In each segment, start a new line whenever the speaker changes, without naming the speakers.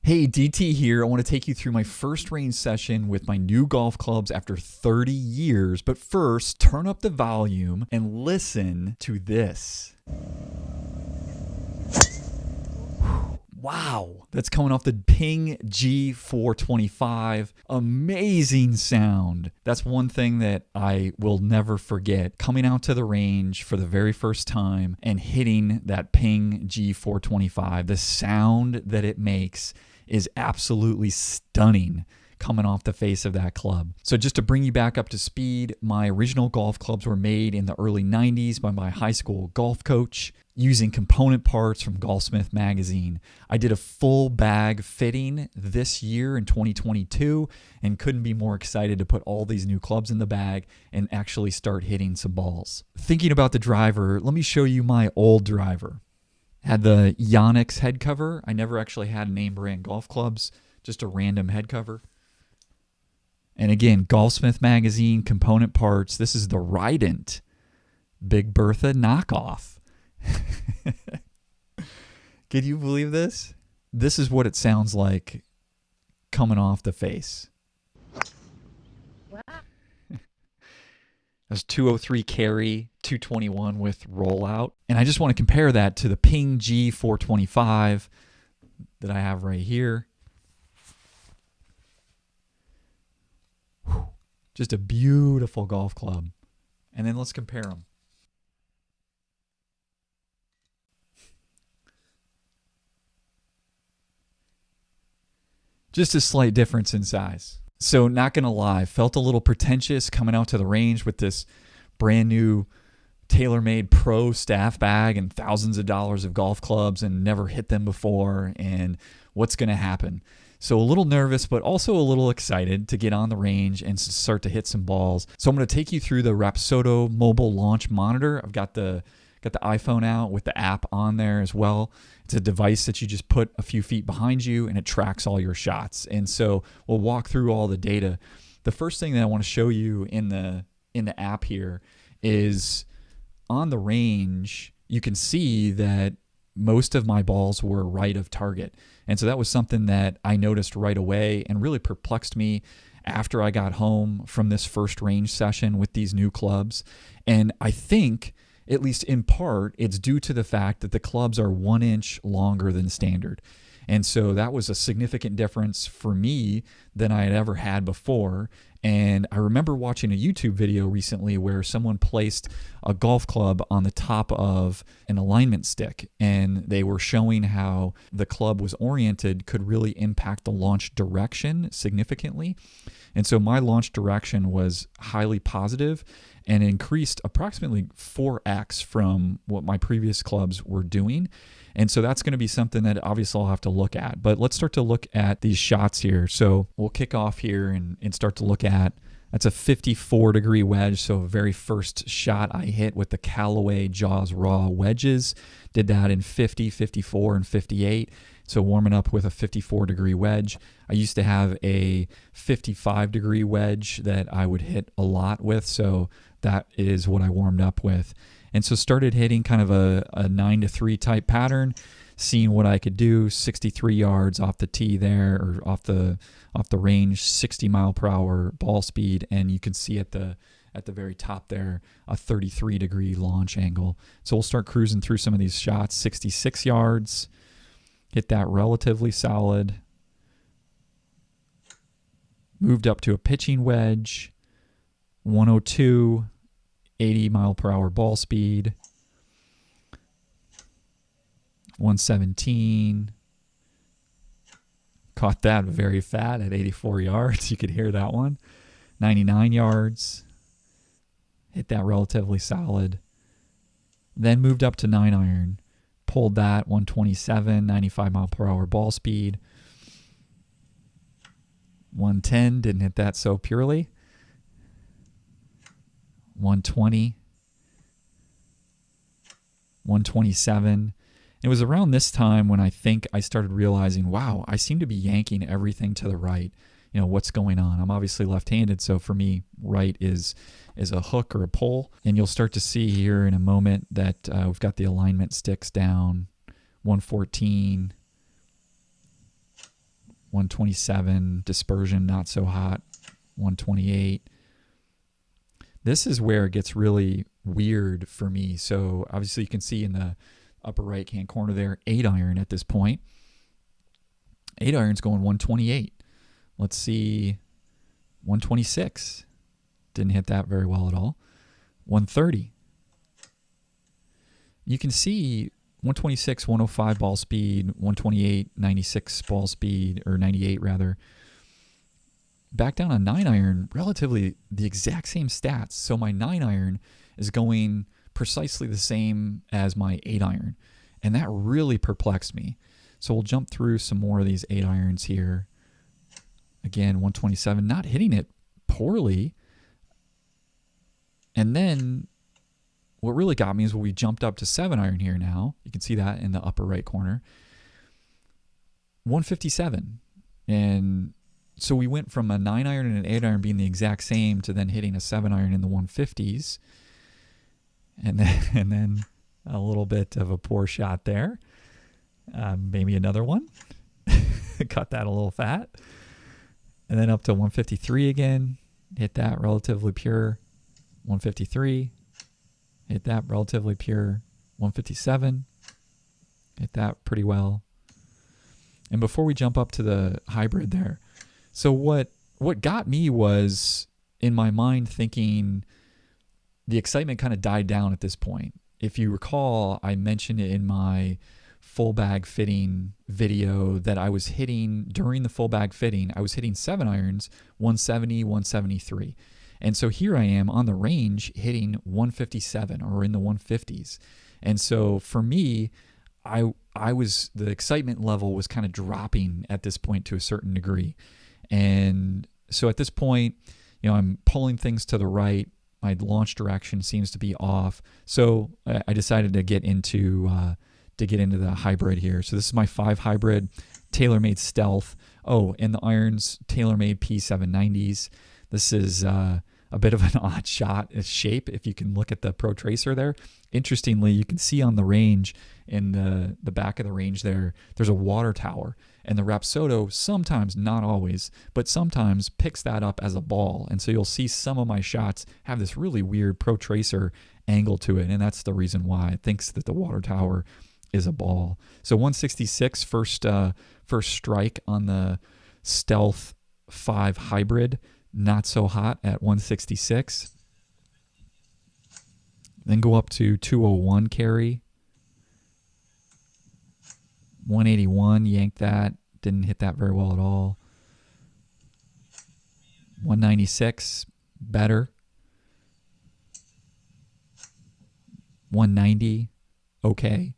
Hey, DT here. I want to take you through my first range session with my new golf clubs after 30 years. But first, turn up the volume and listen to this. Wow, that's coming off the Ping G425. Amazing sound. That's one thing that I will never forget. Coming out to the range for the very first time and hitting that Ping G425. The sound that it makes is absolutely stunning coming off the face of that club. So just to bring you back up to speed, my original golf clubs were made in the early 90s by my high school golf coach using component parts from Golfsmith magazine. I did a full bag fitting this year in 2022 and couldn't be more excited to put all these new clubs in the bag and actually start hitting some balls. Thinking about the driver, let me show you my old driver. Had the Yonex head cover. I never actually had name brand golf clubs, just a random head cover. And again, Golfsmith magazine, component parts. This is the Rident Big Bertha knockoff. Can you believe this? This is what it sounds like coming off the face. Wow. That's 203 carry, 221 with rollout. And I just want to compare that to the Ping G425 that I have right here. Just a beautiful golf club. And then let's compare them. Just a slight difference in size. So not going to lie, felt a little pretentious coming out to the range with this brand new TaylorMade Pro staff bag and thousands of dollars of golf clubs and never hit them before, and what's going to happen. So a little nervous, but also a little excited to get on the range and start to hit some balls. So I'm going to take you through the Rapsodo Mobile Launch Monitor. I've got the iPhone out with the app on there as well. It's a device that you just put a few feet behind you and it tracks all your shots. And so we'll walk through all the data. The first thing that I want to show you in the app here is on the range, you can see that most of my balls were right of target. And so that was something that I noticed right away and really perplexed me after I got home from this first range session with these new clubs. And I think, at least in part, it's due to the fact that the clubs are 1 inch longer than standard. And so that was a significant difference for me than I had ever had before. And I remember watching a YouTube video recently where someone placed a golf club on the top of an alignment stick, and they were showing how the club was oriented could really impact the launch direction significantly. And so my launch direction was highly positive and increased approximately 4x from what my previous clubs were doing. And so that's going to be something that obviously I'll have to look at. But let's start to look at these shots here. So we'll kick off here and start to look at, that's a 54-degree wedge. So very first shot I hit with the Callaway Jaws Raw wedges. Did that in 50, 54, and 58. So warming up with a 54-degree wedge. I used to have a 55-degree wedge that I would hit a lot with. So that is what I warmed up with. And so started hitting kind of a 9-3 type pattern, seeing what I could do. 63 yards off the tee there, or off the range, 60 mile per hour ball speed, and you can see at the very top there a 33-degree launch angle. So we'll start cruising through some of these shots. 66 yards, hit that relatively solid. Moved up to a pitching wedge, 102. 80 mile per hour ball speed, 117. Caught that very fat at 84 yards. You could hear that one. 99 yards. Hit that relatively solid. Then moved up to 9-iron. Pulled that 127, 95 mile per hour ball speed. 110, didn't hit that so purely. 120, 127. It was around this time when I think I started realizing, wow, I seem to be yanking everything to the right. You know, what's going on? I'm obviously left-handed, so for me, right is a hook or a pull. And you'll start to see here in a moment that we've got the alignment sticks down, 114, 127, dispersion not so hot, 128. This is where it gets really weird for me. So obviously you can see in the upper right hand corner there, 8-iron at this point. 8-iron's going 128. Let's see, 126. Didn't hit that very well at all. 130. You can see 126, 105 ball speed, 128, 96 ball speed, or 98 rather. Back down on 9-iron, relatively the exact same stats. So my 9-iron is going precisely the same as my 8-iron. And that really perplexed me. So we'll jump through some more of these 8-irons here. Again, 127, not hitting it poorly. And then what really got me is when we jumped up to 7-iron here now. You can see that in the upper right corner. 157. And so we went from a 9-iron and an 8-iron being the exact same to then hitting a 7-iron in the 150s. And then a little bit of a poor shot there. Maybe another one. Cut that a little fat. And then up to 153 again. Hit that relatively pure. 153. Hit that relatively pure. 157. Hit that pretty well. And before we jump up to the hybrid there, so what got me was in my mind thinking the excitement kind of died down at this point. If you recall, I mentioned it in my full bag fitting video that I was hitting during the full bag fitting, I was hitting 7-irons, 170, 173. And so here I am on the range hitting 157 or in the 150s. And so for me, I was, the excitement level was kind of dropping at this point to a certain degree. And so at this point, I'm pulling things to the right. My launch direction seems to be off. So I decided to get into the hybrid here. So this is my 5 hybrid TaylorMade Stealth. Oh, and the irons, TaylorMade P790s. This is a bit of an odd shot shape if you can look at the Pro Tracer there. Interestingly, you can see on the range, in the back of the range there's a water tower. And the Rapsodo sometimes, not always, but sometimes picks that up as a ball. And so you'll see some of my shots have this really weird Pro Tracer angle to it. And that's the reason why it thinks that the water tower is a ball. So 166 first strike on the Stealth 5 hybrid. Not so hot at 166. Then go up to 201 carry. 181, yanked that. Didn't hit that very well at all. 196, better. 190, okay.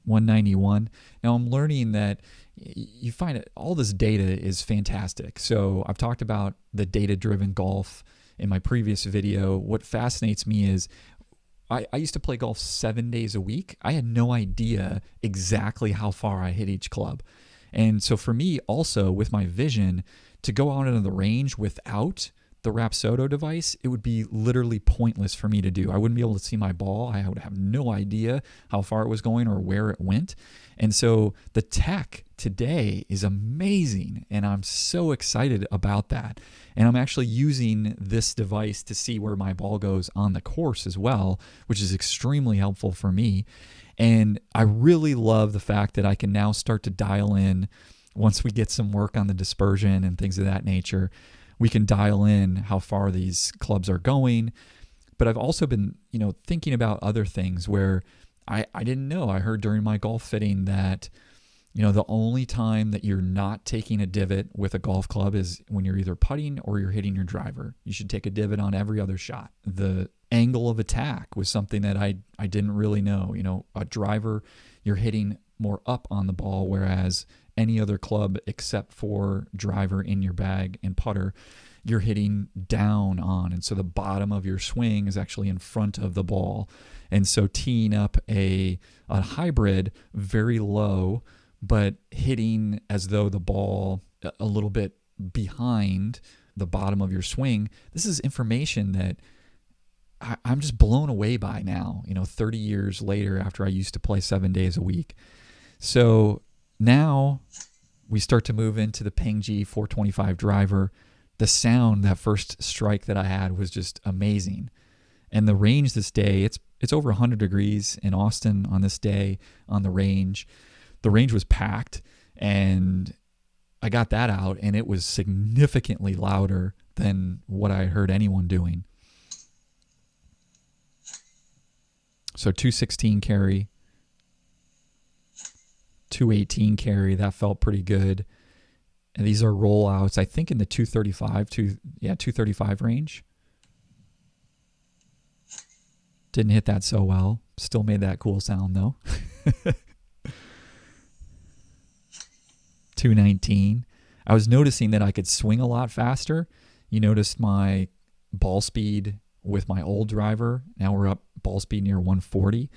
191. Now I'm learning that you find it, all this data is fantastic. So I've talked about the data-driven golf in my previous video. What fascinates me is I used to play golf 7 days a week. I had no idea exactly how far I hit each club. And so for me also, with my vision, to go out into the range without the Rapsodo device, it would be literally pointless for me to do. I wouldn't be able to see my ball. I would have no idea how far it was going or where it went. And so the tech today is amazing, and I'm so excited about that. And I'm actually using this device to see where my ball goes on the course as well, which is extremely helpful for me. And I really love the fact that I can now start to dial in, once we get some work on the dispersion and things of that nature, we can dial in how far these clubs are going. But I've also been, thinking about other things where I didn't know. I heard during my golf fitting that, the only time that you're not taking a divot with a golf club is when you're either putting or you're hitting your driver. You should take a divot on every other shot. The angle of attack was something that I didn't really know. A driver, you're hitting more up on the ball, whereas any other club except for driver in your bag and putter, you're hitting down on. And so the bottom of your swing is actually in front of the ball. And so teeing up a hybrid very low, but hitting as though the ball a little bit behind the bottom of your swing, this is information that I'm just blown away by now, 30 years later after I used to play 7 days a week. So now we start to move into the Ping G425 driver. The sound, that first strike that I had was just amazing. And the range this day, it's over 100 degrees in Austin on this day on the range. The range was packed, and I got that out, and it was significantly louder than what I heard anyone doing. So 216 carry, 218 carry, that felt pretty good. And these are rollouts, I think in the 235 range. Didn't hit that so well. Still made that cool sound though. 219. I was noticing that I could swing a lot faster. You noticed my ball speed with my old driver. Now we're up ball speed near 140.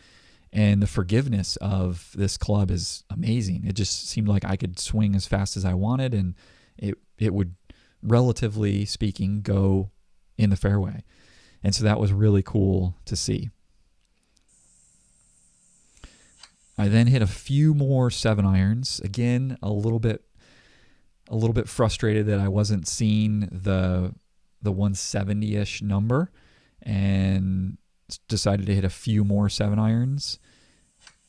And the forgiveness of this club is amazing. It just seemed like I could swing as fast as I wanted, and it would, relatively speaking, go in the fairway. And so that was really cool to see. I then hit a few more 7-irons. Again, a little bit frustrated that I wasn't seeing the 170-ish number, and decided to hit a few more 7-irons.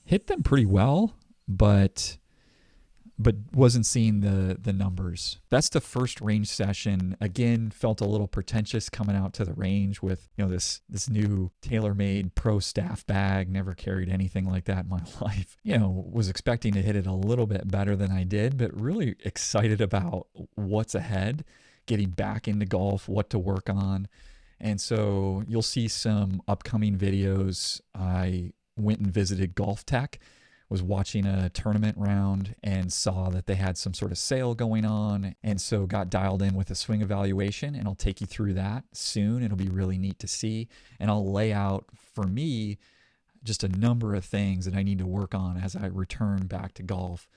Hit them pretty well, but wasn't seeing the numbers. That's the first range session. Again, felt a little pretentious coming out to the range with, you know, this new TaylorMade Pro staff bag. Never carried anything like that in my life. You know, was expecting to hit it a little bit better than I did, but really excited about what's ahead, getting back into golf, what to work on. And so you'll see some upcoming videos. I went and visited GOLFTEC, was watching a tournament round and saw that they had some sort of sale going on, and so got dialed in with a swing evaluation, and I'll take you through that soon. It'll be really neat to see, and I'll lay out for me just a number of things that I need to work on as I return back to golf.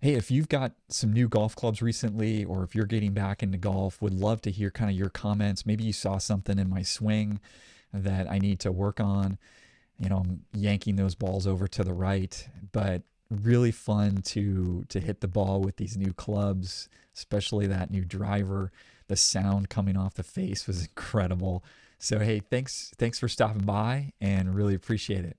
Hey, if you've got some new golf clubs recently, or if you're getting back into golf, would love to hear kind of your comments. Maybe you saw something in my swing that I need to work on. You know, I'm yanking those balls over to the right, but really fun to hit the ball with these new clubs, especially that new driver. The sound coming off the face was incredible. So, hey, thanks for stopping by, and really appreciate it.